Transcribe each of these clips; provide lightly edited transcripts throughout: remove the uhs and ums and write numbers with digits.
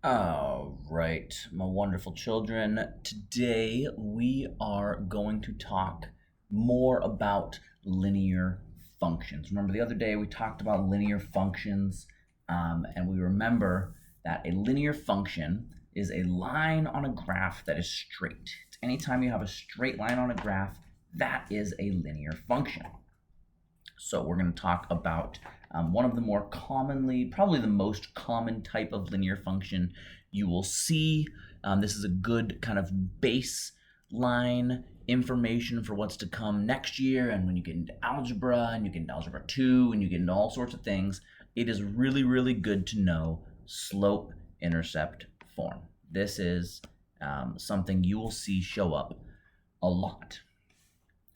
All right, my wonderful children. Today we are going to talk more about linear functions. Remember, the other day we talked about linear functions, and we remember that a linear function is a line on a graph that is straight. Anytime you have a straight line on a graph, that is a linear function. So we're going to talk about one of the more commonly, probably the most common type of linear function you will see. This is a good kind of baseline information for what's to come next year, and when you get into algebra, and you get into algebra 2, and you get into all sorts of things, it is really, really good to know slope-intercept form. This is something you will see show up a lot.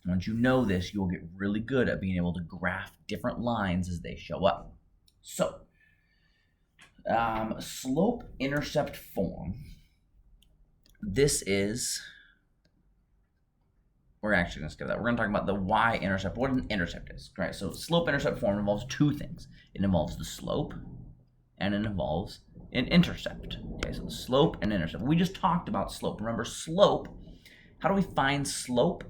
Once you know this, you'll get really good at being able to graph different lines as they show up. So, slope-intercept form. This is, we're actually going to skip that. We're going to talk about the Y-intercept, what an intercept is. Right? So, slope-intercept form involves two things. It involves the slope, and it involves an intercept. Okay, so the slope and intercept. We just talked about slope. Remember, slope, how do we find slope?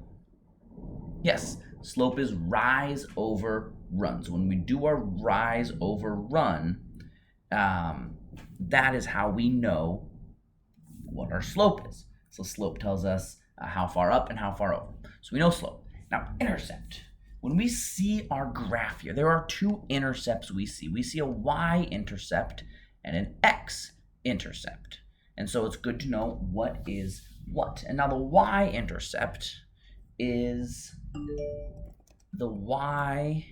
Yes, slope is rise over run. So when we do our rise over run, that is how we know what our slope is. So slope tells us how far up and how far over. So we know slope. Now, intercept. When we see our graph here, there are two intercepts we see. We see a y-intercept and an x-intercept. And so it's good to know what is what. And now the y-intercept is the y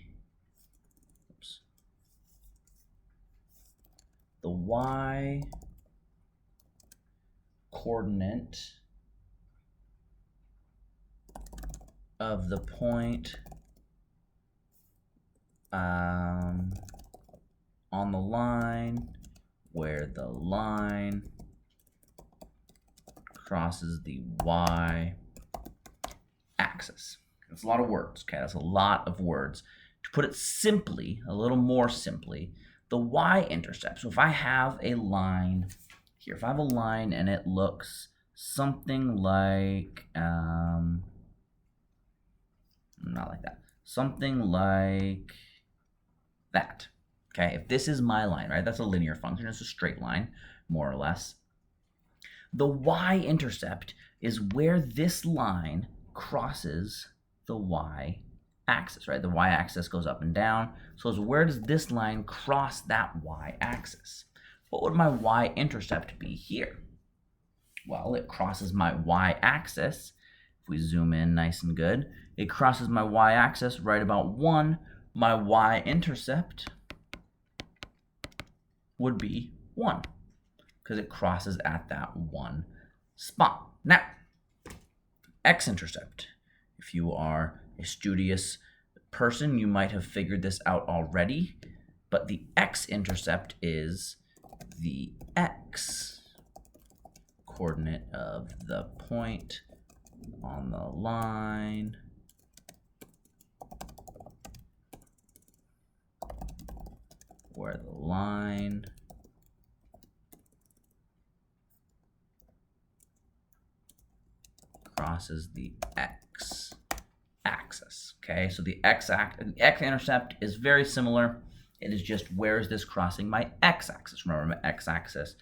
coordinate of the point on the line where the line crosses the y axis. That's a lot of words, okay? That's a lot of words. To put it simply, a little more simply, the y-intercept. So if I have a line here, if I have a line and it looks something like, not like that, something like that, okay? If this is my line, right, that's a linear function, it's a straight line, more or less. The y-intercept is where this line crosses the y-axis, right? The y-axis goes up and down. So where does this line cross that y-axis? What would my y-intercept be here? Well, it crosses my y-axis. If we zoom in nice and good, it crosses my y-axis right about 1. My y-intercept would be 1 because it crosses at that 1 spot. Now, X-intercept. If you are a studious person, you might have figured this out already, but the X-intercept is the X coordinate of the point on the line where the line crosses the x-axis. Okay, so the x-intercept is very similar. It is just where is this crossing my x-axis? Remember, my x-axis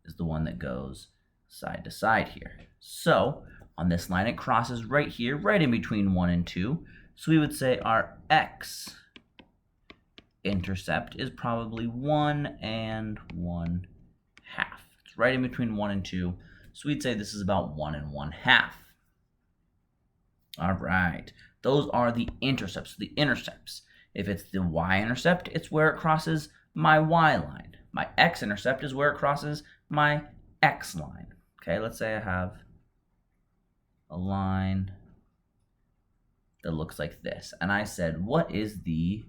is the one that goes side to side here. So on this line, it crosses right here, right in between 1 and 2. So we would say our x-intercept is probably 1 and 1/2. It's right in between 1 and 2. So we'd say this is about 1 and 1/2. All right, those are the intercepts, the intercepts. If it's the y-intercept, it's where it crosses my y line. My x-intercept is where it crosses my x line. Okay, let's say I have a line that looks like this. And I said, what is the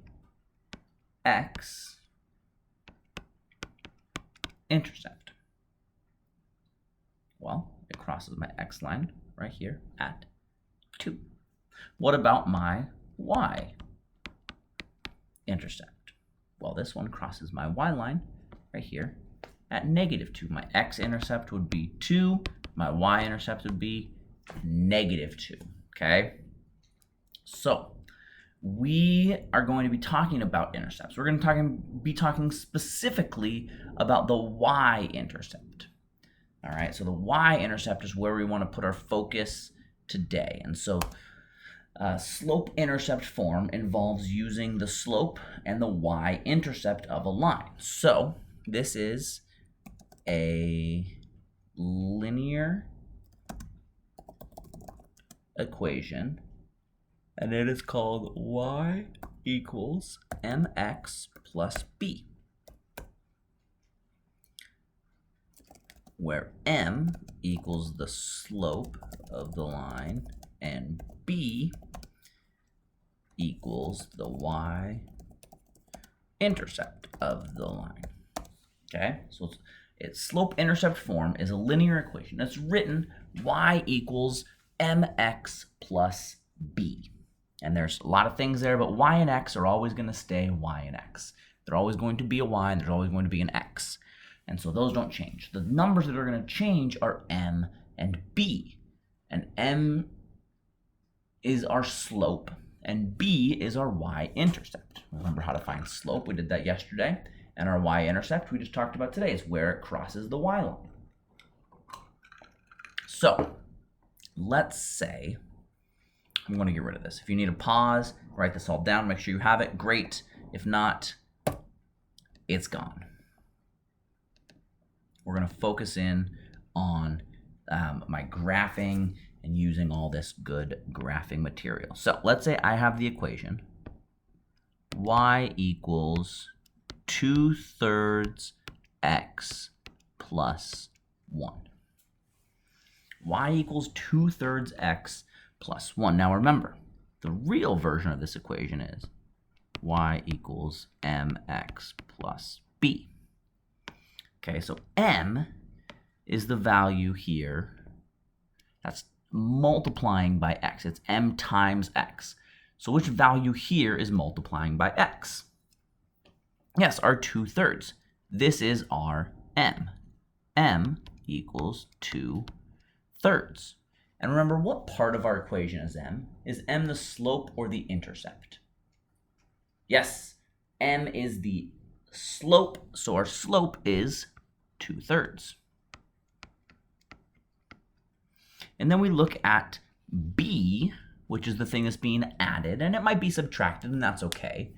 x-intercept? Well, it crosses my x line right here at 2. What about my y-intercept? Well, this one crosses my y line right here at -2. My x-intercept would be 2. My y-intercept would be -2, okay? So we are going to be talking about intercepts. We're going to be talking specifically about the y-intercept. All right, so the y-intercept is where we want to put our focus today. And so slope-intercept form involves using the slope and the y-intercept of a line. So this is a linear equation, and it is called y equals mx plus b, where m equals the slope of the line and b equals the y-intercept of the line. Okay, so its slope-intercept form is a linear equation. It's written y equals mx plus b. And there's a lot of things there, but y and x are always going to stay y and x. They're always going to be a y, and there's always going to be an x. And so those don't change. The numbers that are going to change are m and b. And m is our slope, and b is our y-intercept. Remember how to find slope? We did that yesterday. And our y-intercept we just talked about today is where it crosses the y-line. So let's say, I'm going to get rid of this. If you need a pause, write this all down, make sure you have it. Great. If not, it's gone. We're going to focus in on my graphing and using all this good graphing material. So let's say I have the equation y equals 2/3 x plus 1. Y equals 2/3 x plus 1. Now remember, the real version of this equation is y equals mx plus b. Okay, so m is the value here. That's multiplying by x. It's m times x. So which value here is multiplying by x? Yes, our 2/3. This is our m. M equals 2/3. And remember, what part of our equation is m? Is m the slope or the intercept? Yes, m is the slope, so our slope is 2/3. And then we look at b, which is the thing that's being added, and it might be subtracted, and that's okay.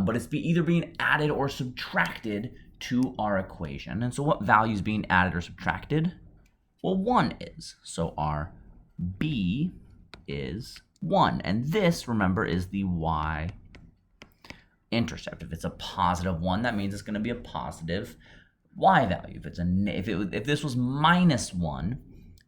But it's either being added or subtracted to our equation. And so what value is being added or subtracted? Well, 1 is. So our b is 1. And this, remember, is the y-intercept. If it's a positive 1, that means it's going to be a positive y value. If this was -1,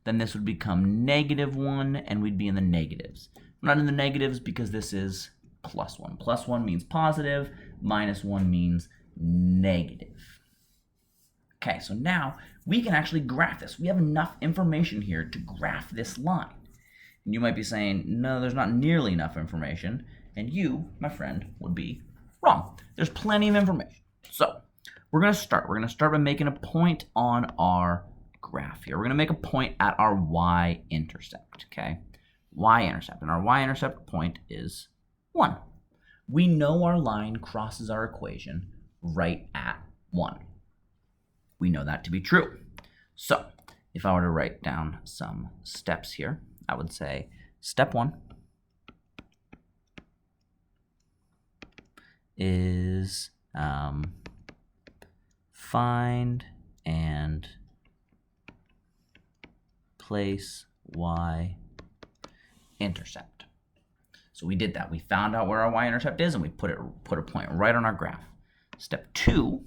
then this would become -1, and we'd be in the negatives. We're not in the negatives because this is +1. +1 means positive, -1 means negative. Okay, so now we can actually graph this. We have enough information here to graph this line. And you might be saying, no, there's not nearly enough information. And you, my friend, would be wrong. There's plenty of information. So we're going to start. We're going to start by making a point on our graph here. We're going to make a point at our y-intercept, okay? Y-intercept. And our y-intercept point is 1. We know our line crosses our equation right at 1. We know that to be true. So if I were to write down some steps here, I would say step 1 is find and place y-intercept. So we did that. We found out where our y-intercept is, and we put a point right on our graph. Step 2.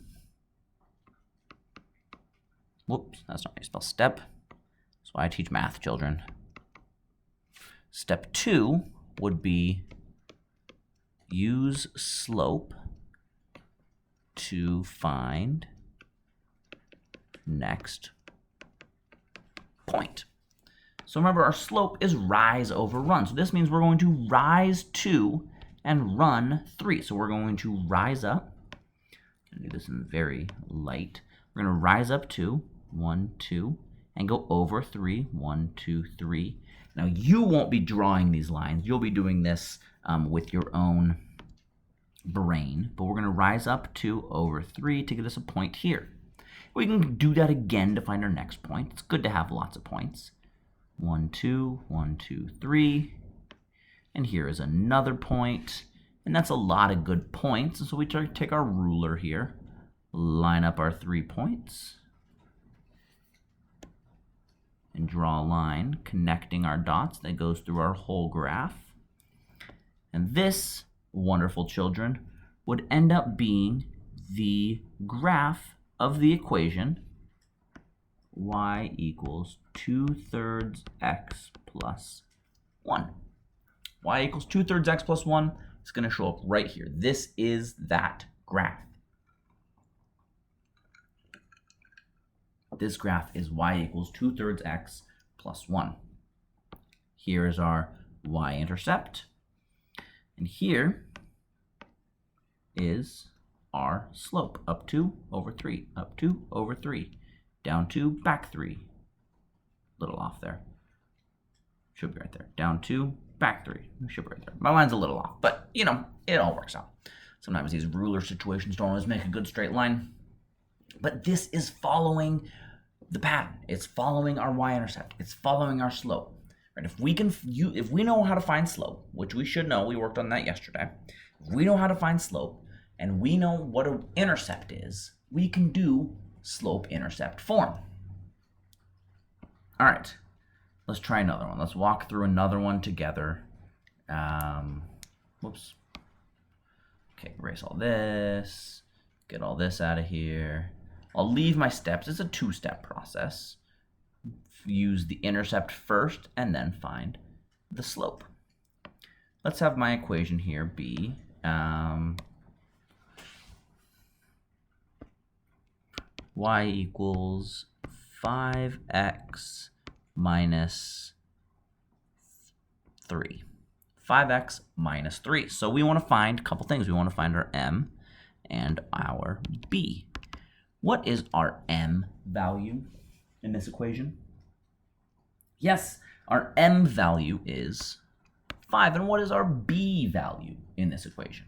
Whoops, that's not how you spell step. That's why I teach math, children. Step 2 would be use slope to find next point. So remember, our slope is rise over run. So this means we're going to rise 2 and run 3. So we're going to rise up. I'm going to do this in very light We're going to rise up 2, 1, 2, and go over 3, 1, 2, 3. Now, you won't be drawing these lines. You'll be doing this with your own brain. But we're going to rise up 2 over 3 to get us a point here. We can do that again to find our next point. It's good to have lots of points. 1, 2, 1, 2, 3. And here is another point. And that's a lot of good points. And so we take our ruler here, line up our 3 points, and draw a line connecting our dots that goes through our whole graph. And this, wonderful children, would end up being the graph of the equation y equals 2/3 x plus 1. Y equals 2/3 x plus 1 is going to show up right here. This is that graph. This graph is y equals 2/3 x plus 1. Here is our y-intercept. And here is our slope, up 2 over 3, up 2 over 3, down 2, back 3. Little off there. Should be right there. Down 2, back 3. Should be right there. My line's a little off, but you know, it all works out. Sometimes these ruler situations don't always make a good straight line. But this is following the pattern. It's following our y-intercept. It's following our slope. Right? If we know how to find slope, which we should know, we worked on that yesterday. If we know how to find slope, and we know what an intercept is, we can do slope-intercept form. All right, let's try another one. Let's walk through another one together. Whoops. Okay, erase all this. Get all this out of here. I'll leave my steps. It's a 2-step process. Use the intercept first and then find the slope. Let's have my equation here be y equals 5x minus 3. 5x minus 3. So we want to find a couple things. We want to find our m and our b. What is our m value in this equation? Yes, our m value is 5. And what is our b value in this equation?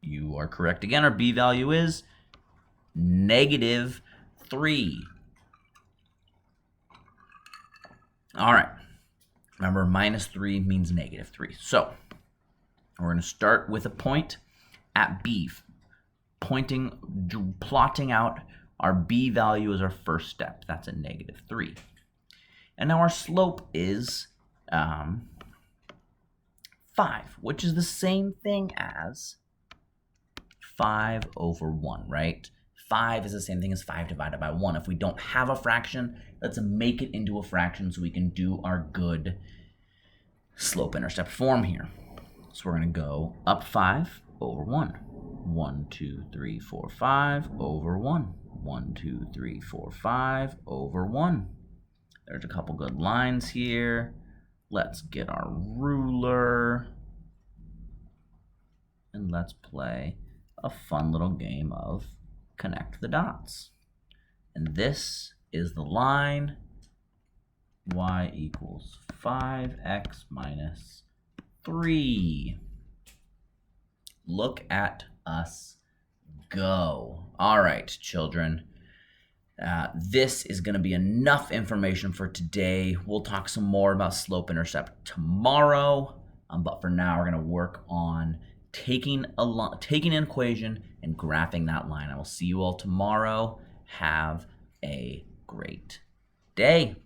You are correct again. Our b value is -3. All right. Remember, -3 means -3. So we're going to start with a point at b, plotting out our b value as our first step. That's a -3. And now our slope is 5, which is the same thing as 5 over 1, right? 5 is the same thing as 5 divided by 1. If we don't have a fraction, let's make it into a fraction so we can do our good slope-intercept form here. So we're going to go up 5 over 1. 1, 2, 3, 4, 5 over 1. 1, 2, 3, 4, 5 over 1. There's a couple good lines here. Let's get our ruler. And let's play a fun little game of connect the dots. And this is the line y equals 5x minus 3. Look at us go. All right, children. This is going to be enough information for today. We'll talk some more about slope-intercept tomorrow. But for now, we're going to work on taking an equation and graphing that line. I will see you all tomorrow. Have a great day.